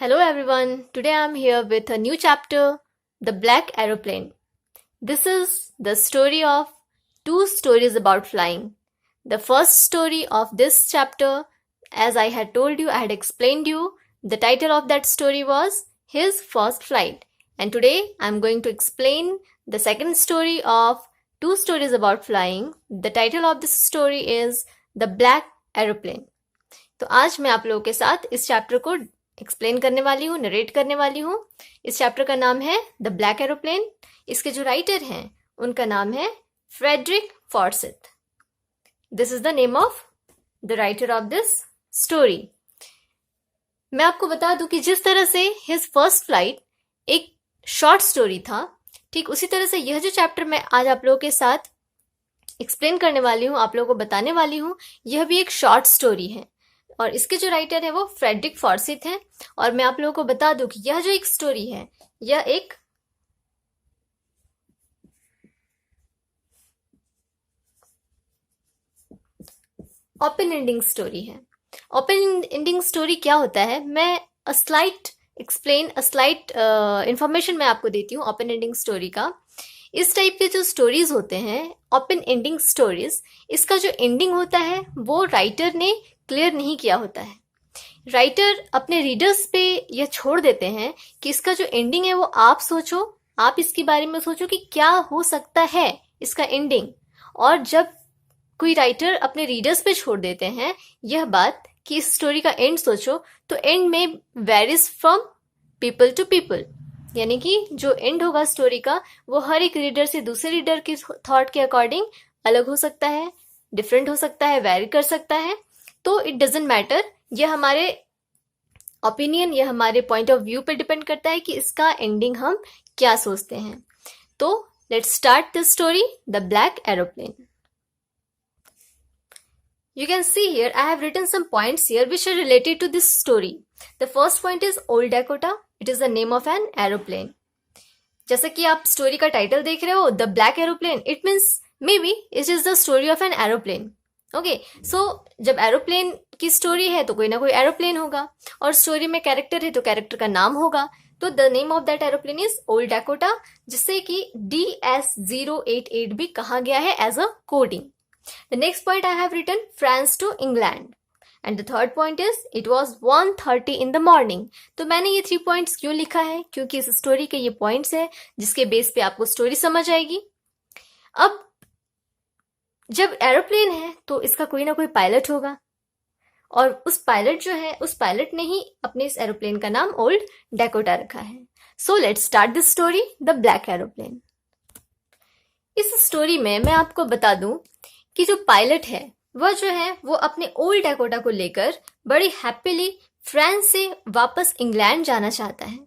Hello everyone, today I'm here with a new chapter, The Black Aeroplane. This is the story of two stories about flying. The first story of this chapter, as I had told you, I had explained you, the title of that story was His First Flight. And today I'm going to explain the second story of two stories about flying. The title of this story is The Black Aeroplane. तो आज मैं आप लोगों के साथ इस chapter को explain करने वाली हूँ, नरेट करने वाली हूँ। इस चैप्टर का नाम है द ब्लैक एरोप्लेन। इसके जो राइटर हैं उनका नाम है Frederick Forsyth. This is the name of the writer of this story. मैं आपको बता दूं कि जिस तरह से हिज फर्स्ट फ्लाइट एक शॉर्ट स्टोरी था, ठीक उसी तरह से यह जो चैप्टर मैं आज आप लोगों के साथ एक्सप्लेन करने वाली हूँ, आप लोगों को बताने वाली हूँ, यह भी एक शॉर्ट स्टोरी है और इसके जो राइटर है वो फ्रेडरिक फॉर्सिथ हैं। और मैं आप लोगों को बता दूं कि यह जो एक स्टोरी है यह एक ओपन एंडिंग स्टोरी है। ओपन एंडिंग स्टोरी क्या होता है, मैं स्लाइट इंफॉर्मेशन मैं आपको देती हूँ ओपन एंडिंग स्टोरी का। इस टाइप के जो स्टोरीज होते हैं ओपन एंडिंग स्टोरीज, इसका जो एंडिंग होता है वो राइटर ने क्लियर नहीं किया होता है। राइटर अपने रीडर्स पे यह छोड़ देते हैं कि इसका जो एंडिंग है वो आप सोचो, आप इसके बारे में सोचो कि क्या हो सकता है इसका एंडिंग। और जब कोई राइटर अपने रीडर्स पे छोड़ देते हैं यह बात कि इस स्टोरी का एंड सोचो, तो एंड में varies from people to people, यानी कि जो एंड होगा स्टोरी का वो हर एक रीडर से दूसरे रीडर के थॉट के अकॉर्डिंग अलग हो सकता है, डिफरेंट हो सकता है, वेरी कर सकता है। तो इट डजेंट मैटर, यह हमारे ओपिनियन या हमारे पॉइंट ऑफ व्यू पे डिपेंड करता है कि इसका एंडिंग हम क्या सोचते हैं। तो let's start this story, the black aeroplane. You can see here I have written some points here which are related to this story. The first point is Old Dakota. It is the name of an aeroplane. जैसा कि आप story का title देख रहे हो, the black aeroplane, it means maybe it is the story of an aeroplane. Okay, so जब aeroplane की story है तो कोई ना कोई एरोप्लेन होगा और स्टोरी में कैरेक्टर है तो कैरेक्टर का नाम होगा। तो the name of that aeroplane is old Dakota, जिससे कि DS088 भी कहा गया है as a coding. The next point I have written France to England. And the third point is it was 1:30 in the morning. तो मैंने ये 3 points क्यों लिखा है, क्योंकि इस स्टोरी के ये points है जिसके बेस पे आपको स्टोरी समझ आएगी। अब जब एरोप्लेन है तो इसका कोई ना कोई पायलट होगा और उस पायलट ने ही अपने इस एरोप्लेन का नाम ओल्ड डैकोटा रखा है। So let's start this story, the black aeroplane. इस स्टोरी में मैं आपको बता दूं कि जो पायलट है वह जो है वो अपने ओल्ड डैकोटा को लेकर बड़ी हैप्पीली फ्रांस से वापस इंग्लैंड जाना चाहता है।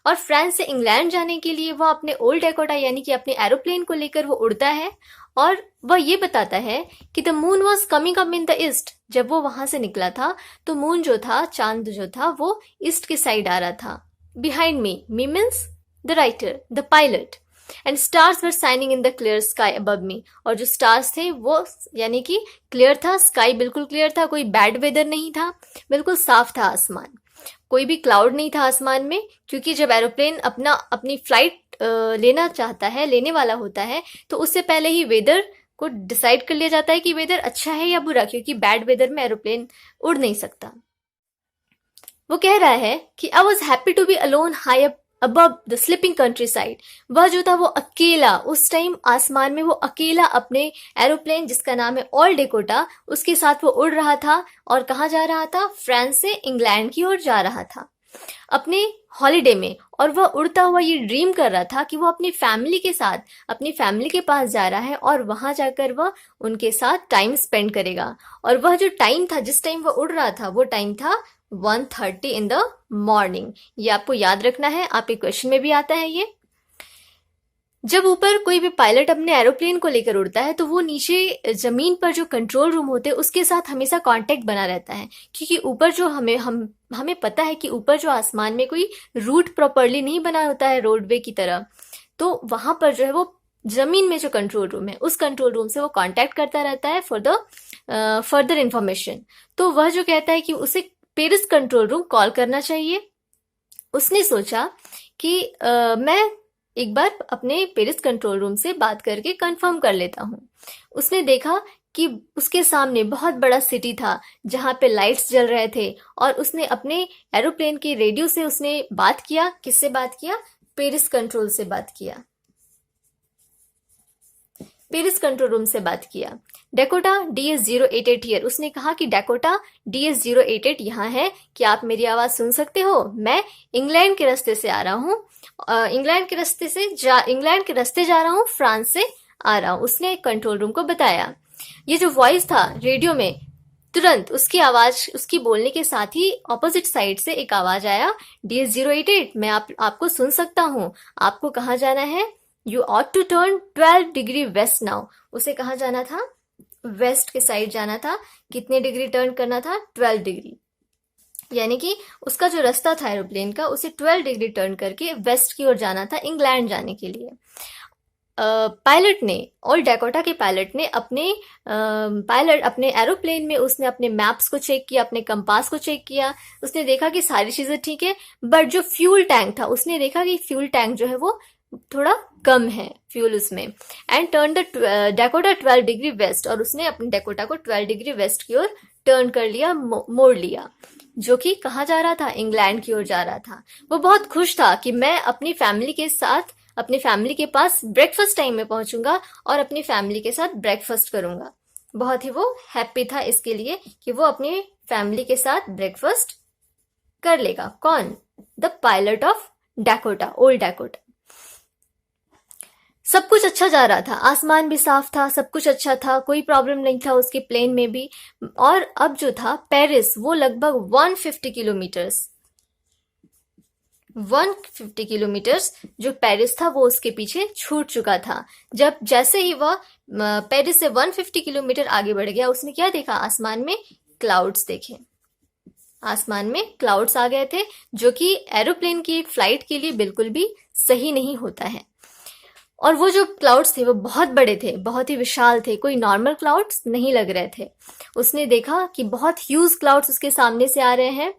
और फ्रांस से इंग्लैंड जाने के लिए वह अपने ओल्ड डैकोटा यानी कि अपने एरोप्लेन को लेकर वो उड़ता है और वह ये बताता है कि the moon was coming up in the east. जब वो वहां से निकला था तो मून जो था, चांद जो था, वो ईस्ट के साइड आ रहा था। Behind me means the writer, the pilot, and stars were shining in the clear sky above मी। और जो स्टार्स थे वो यानी कि क्लियर था, स्काई बिल्कुल क्लियर था, कोई बैड वेदर नहीं था, बिल्कुल साफ था आसमान, कोई भी क्लाउड नहीं था आसमान में। क्योंकि जब एरोप्लेन अपनी फ्लाइट लेने वाला होता है तो उससे पहले ही वेदर को डिसाइड कर लिया जाता है कि वेदर अच्छा है या बुरा, क्योंकि बैड वेदर में एरोप्लेन उड़ नहीं सकता। वो कह रहा है कि I was happy to be alone high up above the sleeping countryside. वह जो था वो अकेला, उस टाइम आसमान में वो अकेला अपने एरोप्लेन जिसका नाम है ओल्ड डैकोटा, उसके साथ वो उड़ रहा था। और कहाँ जा रहा था? फ्रांस से इंग्लैंड की ओर जा रहा था अपने हॉलिडे में। और वह उड़ता हुआ ये ड्रीम कर रहा था कि वो अपनी फैमिली के साथ अपनी फैमिली के पास जा रहा है और वहां जाकर वह उनके साथ टाइम स्पेंड करेगा। और वह जो टाइम था, जिस टाइम वह उड़ रहा था, वो टाइम था 1:30 in the morning। ये आपको याद रखना है, आपके क्वेश्चन में भी आता है ये। जब ऊपर कोई भी पायलट अपने एरोप्लेन को लेकर उड़ता है तो वो नीचे जमीन पर जो कंट्रोल रूम होते हैं उसके साथ हमेशा कांटेक्ट बना रहता है, क्योंकि ऊपर जो हमें पता है कि ऊपर जो आसमान में कोई रूट प्रॉपरली नहीं बना होता है रोडवे की तरह। तो वहां पर जो है वो जमीन में जो कंट्रोल रूम है उस कंट्रोल रूम से वो कांटेक्ट करता रहता है फॉर द फर्दर इंफॉर्मेशन। तो वह जो कहता है कि उसे पेरिस कंट्रोल रूम कॉल करना चाहिए उसने सोचा कि मैं एक बार अपने पेरिस कंट्रोल रूम से बात करके कंफर्म कर लेता हूँ। उसने देखा कि उसके सामने बहुत बड़ा सिटी था जहाँ पे लाइट्स जल रहे थे, और उसने अपने एरोप्लेन के रेडियो से उसने बात किया। किससे बात किया? पेरिस कंट्रोल से बात किया, पेरिस कंट्रोल रूम से बात किया। Dakota DS088 here. उसने कहा कि डेकोटा DS088 यहाँ है, क्या आप मेरी आवाज़ सुन सकते हो? मैं इंग्लैंड के रास्ते से आ रहा हूँ, इंग्लैंड के रास्ते जा रहा हूँ, फ्रांस से आ रहा हूँ। उसने कंट्रोल रूम को बताया। ये जो वॉइस था रेडियो में, तुरंत उसकी आवाज, उसकी बोलने के साथ ही ऑपोजिट साइड से एक आवाज आया, DS088 मैं आपको सुन सकता हूँ, आपको कहाँ जाना है? You ought to turn 12 degree west now. उसे कहाँ जाना था? वेस्ट के साइड जाना था। कितने डिग्री टर्न करना था? 12 डिग्री। यानी कि उसका जो रास्ता था एरोप्लेन का, उसे 12 डिग्री टर्न करके वेस्ट की ओर जाना था, इंग्लैंड जाने के लिए। पायलट ने, ओल्ड डेकोटा के पायलट ने अपने एरोप्लेन में उसने अपने मैप्स को चेक किया, अपने कंपास को चेक किया। उसने देखा कि सारी चीजें ठीक है, बट जो फ्यूल टैंक था, उसने देखा कि फ्यूल टैंक जो है वो थोड़ा कम है फ्यूल उसमें। And turn the Dakota 12 degree waste, और उसने अपने डेकोटा को 12 डिग्री वेस्ट की ओर टर्न कर लिया, मोड़ लिया, जो कि कहाँ जा रहा था? इंग्लैंड की ओर जा रहा था। वो बहुत खुश था कि मैं अपनी फैमिली के साथ, अपनी फैमिली के पास ब्रेकफास्ट टाइम में पहुंचूंगा और अपनी फैमिली के साथ ब्रेकफास्ट करूंगा। बहुत ही वो हैप्पी था इसके लिए कि वो अपनी फैमिली के साथ ब्रेकफास्ट कर लेगा। कौन? The pilot of Dakota, old Dakota. सब कुछ अच्छा जा रहा था, आसमान भी साफ था, सब कुछ अच्छा था, कोई प्रॉब्लम नहीं था उसके प्लेन में भी। और अब जो था पेरिस, वो लगभग 150 किलोमीटर्स जो पेरिस था वो उसके पीछे छूट चुका था। जैसे ही वह पेरिस से 150 किलोमीटर आगे बढ़ गया, उसने क्या देखा? आसमान में क्लाउड्स देखे। आसमान में क्लाउड्स आ गए थे, जो कि एरोप्लेन की फ्लाइट के लिए बिल्कुल भी सही नहीं होता है। और वो जो क्लाउड्स थे वो बहुत बड़े थे, बहुत ही विशाल थे, कोई नॉर्मल क्लाउड्स नहीं लग रहे थे। उसने देखा कि बहुत ह्यूज क्लाउड्स उसके सामने से आ रहे हैं।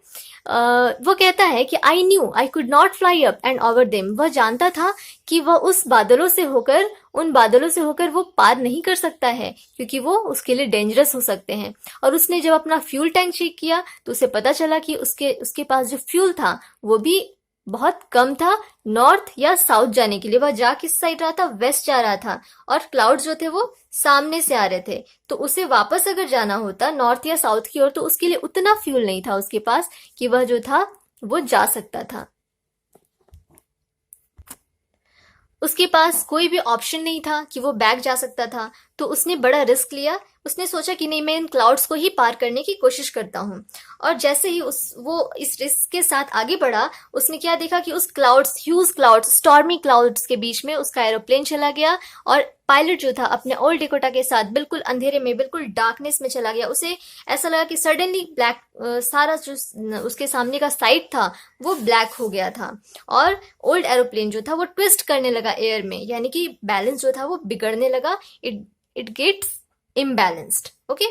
वो कहता है कि I knew I could not fly up and over them. वह जानता था कि वह उन बादलों से होकर वो पार नहीं कर सकता है, क्योंकि वो उसके लिए डेंजरस हो सकते हैं। और उसने जब अपना फ्यूल टैंक चेक किया तो उसे पता चला कि उसके पास जो फ्यूल था वो भी बहुत कम था नॉर्थ या साउथ जाने के लिए। वह जा किस साइड रहा था? वेस्ट जा रहा था, और क्लाउड्स जो थे वो सामने से आ रहे थे। तो उसे वापस अगर जाना होता नॉर्थ या साउथ की ओर, तो उसके लिए उतना फ्यूल नहीं था उसके पास कि वह जो था वो जा सकता था। उसके पास कोई भी ऑप्शन नहीं था कि वो बैक जा सकता था। तो उसने बड़ा रिस्क लिया। उसने सोचा कि नहीं, मैं इन क्लाउड्स को ही पार करने की कोशिश करता हूँ। और जैसे ही वो इस रिस्क के साथ आगे बढ़ा, उसने क्या देखा कि उस ह्यूज क्लाउड्स, स्टॉर्मी क्लाउड्स के बीच में उसका एरोप्लेन चला गया। और पायलट जो था अपने ओल्ड डेकोटा के साथ बिल्कुल अंधेरे में, बिल्कुल डार्कनेस में चला गया। उसे ऐसा लगा कि सडनली ब्लैक, सारा जो उसके सामने का साइड था वो ब्लैक हो गया था। और ओल्ड एरोप्लेन जो था वो ट्विस्ट करने लगा एयर में, यानी कि बैलेंस जो था वो बिगड़ने लगा। It gets imbalanced. Okay,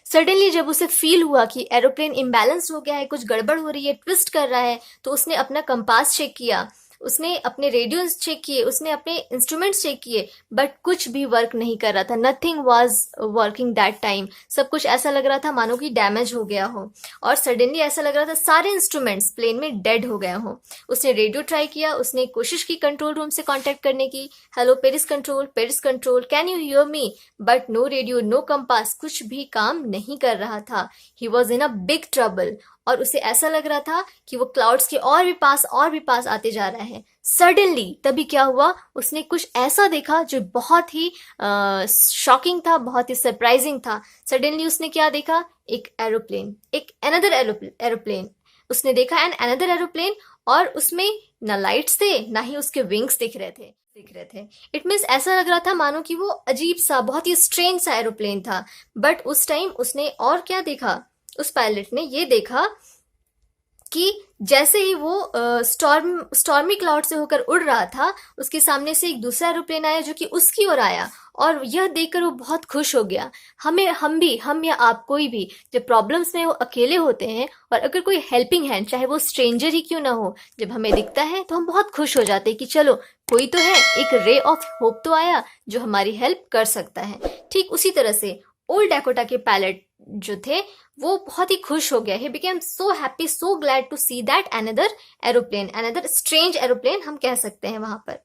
suddenly जब उसे फील हुआ कि एरोप्लेन इम्बैलेंस हो गया है, कुछ गड़बड़ हो रही है, ट्विस्ट कर रहा है, तो उसने अपना कंपास चेक किया, उसने अपने रेडियोस चेक किए, उसने अपने इंस्ट्रूमेंट्स चेक किए, बट कुछ भी वर्क नहीं कर रहा था। Nothing was working that time. सब कुछ ऐसा लग रहा था मानो कि डैमेज हो गया हो। और सडनली ऐसा लग रहा था सारे इंस्ट्रूमेंट्स प्लेन में डेड हो गए हो। उसने रेडियो ट्राई किया, उसने कोशिश की कंट्रोल रूम से कांटेक्ट करने की। Hello Paris control, can you hear me? But no radio, no compass, कुछ भी काम नहीं कर रहा था। He was in a big trouble. और उसे ऐसा लग रहा था कि वो क्लाउड्स के और भी पास आते जा रहा है। सडनली तभी क्या हुआ, उसने कुछ ऐसा देखा जो बहुत ही शॉकिंग था, बहुत ही सरप्राइजिंग था। सडनली उसने क्या देखा? एक एरोप्लेन, एक अनदर एरोप्लेन उसने देखा, एंड अनदर एरोप्लेन। और उसमें ना लाइट्स थे, ना ही उसके विंग्स दिख रहे थे। इट मीन्स ऐसा लग रहा था मानो कि वो अजीब सा, बहुत ही स्ट्रेंज सा एरोप्लेन था। बट उस टाइम उसने और क्या देखा? उस पायलट ने ये देखा कि जैसे ही वो स्टॉर्मी क्लाउड से होकर उड़ रहा था, उसके सामने से एक दूसरा एरोप्लेन आया जो कि उसकी ओर आया, और यह देखकर वो बहुत खुश हो गया। हम या आप कोई भी जब प्रॉब्लम्स में वो अकेले होते हैं, और अगर कोई हेल्पिंग हैंड, चाहे वो स्ट्रेंजर ही क्यों ना हो, जब हमें दिखता है तो हम बहुत खुश हो जाते हैं कि चलो कोई तो है, एक रे ऑफ होप तो आया जो हमारी हेल्प कर सकता है। ठीक उसी तरह से ओल्ड डैकोटा के पायलट जो थे, वो बहुत ही खुश हो गया। He became so happy, so glad to see that another aeroplane, another strange aeroplane हम कह सकते हैं वहां पर।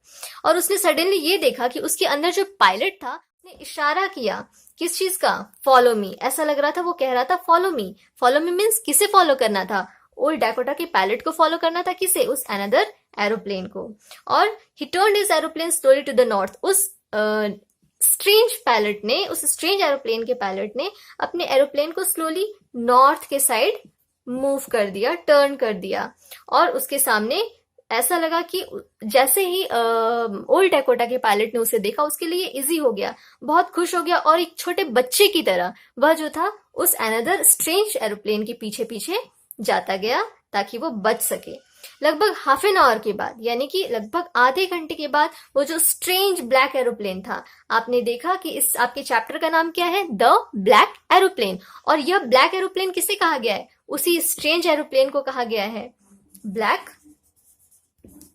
और उसने सडनली ये देखा कि उसके अंदर जो पायलट था, उसने इशारा किया, किस चीज का? Follow me. ऐसा लग रहा था वो कह रहा था follow me. Follow me means किसे फॉलो करना था? ओल्ड डैकोटा के पायलट को फॉलो करना था। किसे? उस अनदर एरोप्लेन को। और he turned his aeroplane slowly to the north. उस उस स्ट्रेंज एरोप्लेन के पायलट ने अपने एरोप्लेन को स्लोली नॉर्थ के साइड मूव कर दिया, टर्न कर दिया। और उसके सामने ऐसा लगा कि जैसे ही ओल्ड डैकोटा के पायलट ने उसे देखा, उसके लिए इजी हो गया, बहुत खुश हो गया, और एक छोटे बच्चे की तरह वह जो था उस अनदर स्ट्रेंज एरोप्लेन के पीछे पीछे जाता गया ताकि वो बच सके। लगभग हाफ एन आवर के बाद, यानी कि लगभग आधे घंटे के बाद, वो जो स्ट्रेंज ब्लैक एरोप्लेन था, आपने देखा कि इस आपके चैप्टर का नाम क्या है? The black aeroplane. और यह ब्लैक एरोप्लेन किसे कहा गया है? उसी स्ट्रेंज एरोप्लेन को कहा गया है ब्लैक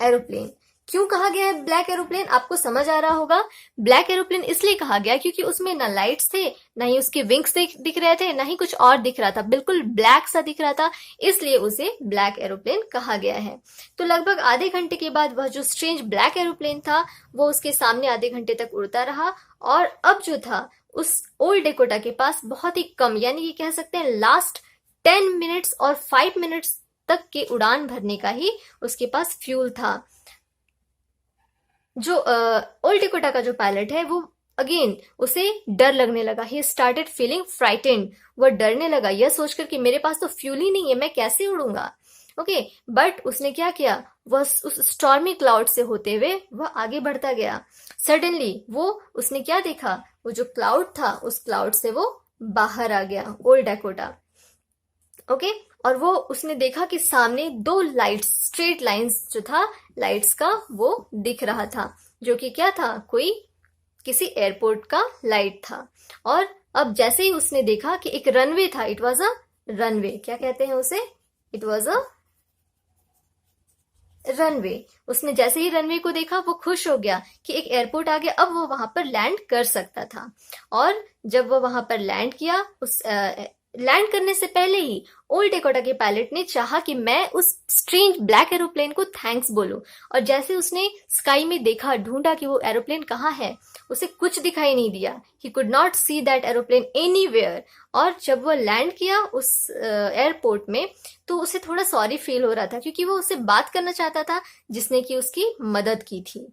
एरोप्लेन। क्यों कहा गया है ब्लैक एरोप्लेन? आपको समझ आ रहा होगा। ब्लैक एरोप्लेन इसलिए कहा गया क्योंकि उसमें ना लाइट्स थे, ना ही उसके विंग्स दिख रहे थे, ना ही कुछ और दिख रहा था, बिल्कुल ब्लैक सा दिख रहा था, इसलिए उसे ब्लैक एरोप्लेन कहा गया है। तो लगभग आधे घंटे के बाद वह जो स्ट्रेंज ब्लैक एरोप्लेन था, वो उसके सामने आधे घंटे तक उड़ता रहा। और अब जो था, उस ओल्ड डेकोटा के पास बहुत ही कम, यानी ये कह सकते हैं लास्ट 10 मिनट्स और 5 मिनट्स तक के उड़ान भरने का ही उसके पास फ्यूल था। जो ओल्ड डेकोटा का जो पायलट है, वो अगेन उसे डर लगने लगा। He started feeling frightened. वह डरने लगा यह सोचकर कि मेरे पास तो फ्यूल ही नहीं है, मैं कैसे उड़ूंगा। ओके, बट उसने क्या किया? वह उस स्टॉर्मी क्लाउड से होते हुए वह आगे बढ़ता गया। सडनली उसने क्या देखा? वो जो क्लाउड था, उस क्लाउड से वो बाहर आ गया, ओल्ड डेकोटा। ओके, और वो उसने देखा कि सामने दो लाइट्स, स्ट्रेट लाइंस जो था लाइट्स का, वो दिख रहा था, जो कि क्या था? किसी एयरपोर्ट का लाइट था। और अब जैसे ही उसने देखा कि एक रनवे था, इट वॉज अ रनवे, क्या कहते हैं उसे? It was a runway. उसने जैसे ही रनवे को देखा, वो खुश हो गया कि एक एयरपोर्ट आ गया, अब वो वहां पर लैंड कर सकता था। और जब वो वहां पर लैंड किया, उस लैंड करने से पहले ही ओल्ड डेकोटा के पायलट ने चाहा कि मैं उस स्ट्रेंज ब्लैक एरोप्लेन को थैंक्स बोलूं। और जैसे उसने स्काई में देखा, ढूंढा कि वो एरोप्लेन कहाँ है, उसे कुछ दिखाई नहीं दिया। He could not see that aeroplane anywhere. और जब वो लैंड किया उस एयरपोर्ट में, तो उसे थोड़ा सॉरी फील हो रहा था, क्योंकि वो उससे बात करना चाहता था जिसने कि उसकी मदद की थी।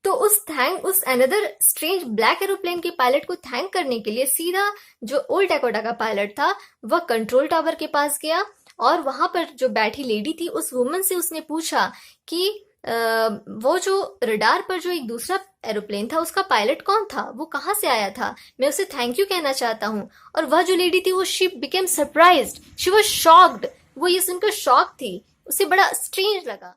तो उस अनदर स्ट्रेंज ब्लैक एरोप्लेन के पायलट को थैंक करने के लिए सीधा जो ओल्ड डेकोटा का पायलट था, वह कंट्रोल टावर के पास गया। और वहां पर जो बैठी लेडी थी, उस वुमन से उसने पूछा कि वो जो रडार पर जो एक दूसरा एरोप्लेन था, उसका पायलट कौन था, वो कहाँ से आया था, मैं उसे थैंक यू कहना चाहता हूँ। और वह जो लेडी थी, वो she became surprised, she was shocked. वो ये सुनकर शॉक थी, उसे बड़ा स्ट्रेंज लगा।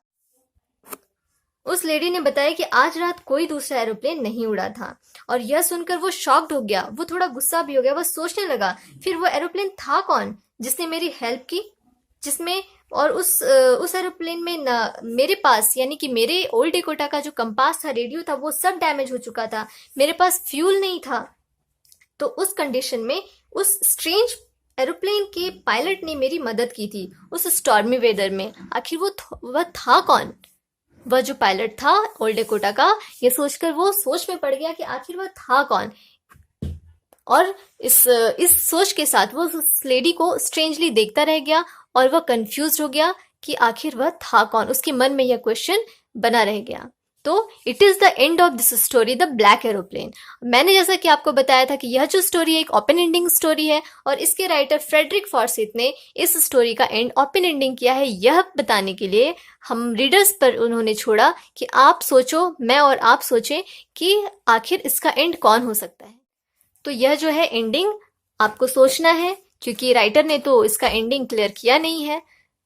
उस लेडी ने बताया कि आज रात कोई दूसरा एरोप्लेन नहीं उड़ा था। और यह सुनकर वो शॉक्ड हो गया, वो थोड़ा गुस्सा भी हो गया। वो सोचने लगा, फिर वो एरोप्लेन था कौन जिसने मेरी हेल्प की, जिसमें और उस एरोप्लेन में ना मेरे पास, यानी कि मेरे ओल्ड डेकोटा का जो कंपास था, रेडियो था, वो सब डैमेज हो चुका था, मेरे पास फ्यूल नहीं था। तो उस कंडीशन में उस स्ट्रेंज एरोप्लेन के पायलट ने मेरी मदद की थी उस स्टॉर्मी वेदर में। आखिर वह था कौन? वह जो पायलट था ओल्ड डेकोटा का, ये सोचकर वो सोच में पड़ गया कि आखिर वह था कौन। और इस सोच के साथ वो उस लेडी को स्ट्रेंजली देखता रह गया, और वह कंफ्यूज हो गया कि आखिर वह था कौन। उसके मन में यह क्वेश्चन बना रह गया। तो it is the end of this story, the black aeroplane. मैंने जैसा कि आपको बताया था कि यह जो स्टोरी है एक ओपन एंडिंग स्टोरी है, और इसके राइटर फ्रेडरिक फॉर्सिथ ने इस स्टोरी का एंड ओपन एंडिंग किया है, यह बताने के लिए हम रीडर्स पर उन्होंने छोड़ा कि आप सोचो, मैं और आप सोचें कि आखिर इसका एंड कौन हो सकता है। तो यह जो है एंडिंग आपको सोचना है, क्योंकि राइटर ने तो इसका एंडिंग क्लियर किया नहीं है।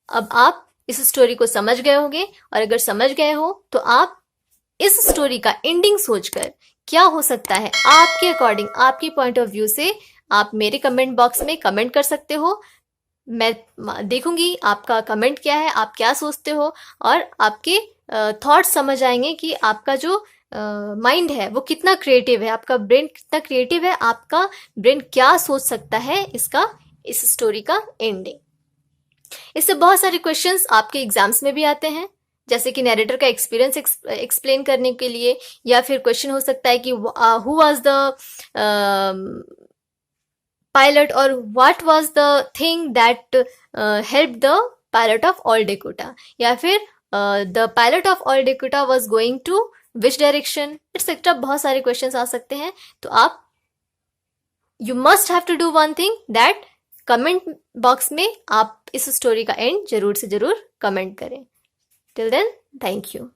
अब आप इस स्टोरी को समझ गए होंगे, और अगर समझ गए हो तो आप इस स्टोरी का एंडिंग सोचकर क्या हो सकता है आपके अकॉर्डिंग, आपके पॉइंट ऑफ व्यू से आप मेरे कमेंट बॉक्स में कमेंट कर सकते हो। मैं देखूंगी आपका कमेंट क्या है, आप क्या सोचते हो, और आपके थॉट्स समझ आएंगे कि आपका जो माइंड है वो कितना क्रिएटिव है, आपका ब्रेन कितना क्रिएटिव है, आपका ब्रेन क्या सोच सकता है इस स्टोरी का एंडिंग। इससे बहुत सारे क्वेश्चंस आपके एग्जाम्स में भी आते हैं, जैसे कि नैरेटर का एक्सपीरियंस एक्सप्लेन करने के लिए, या फिर क्वेश्चन हो सकता है कि हु वाज द पायलट, और what was the thing that help the pilot of all Dakota, या फिर the pilot of all Dakota was going to which direction, etcetera. बहुत सारे क्वेश्चंस आ सकते हैं। तो आप you must have to do one thing, that comment box में आप इस स्टोरी का एंड जरूर से जरूर कमेंट करें। Till then, thank you.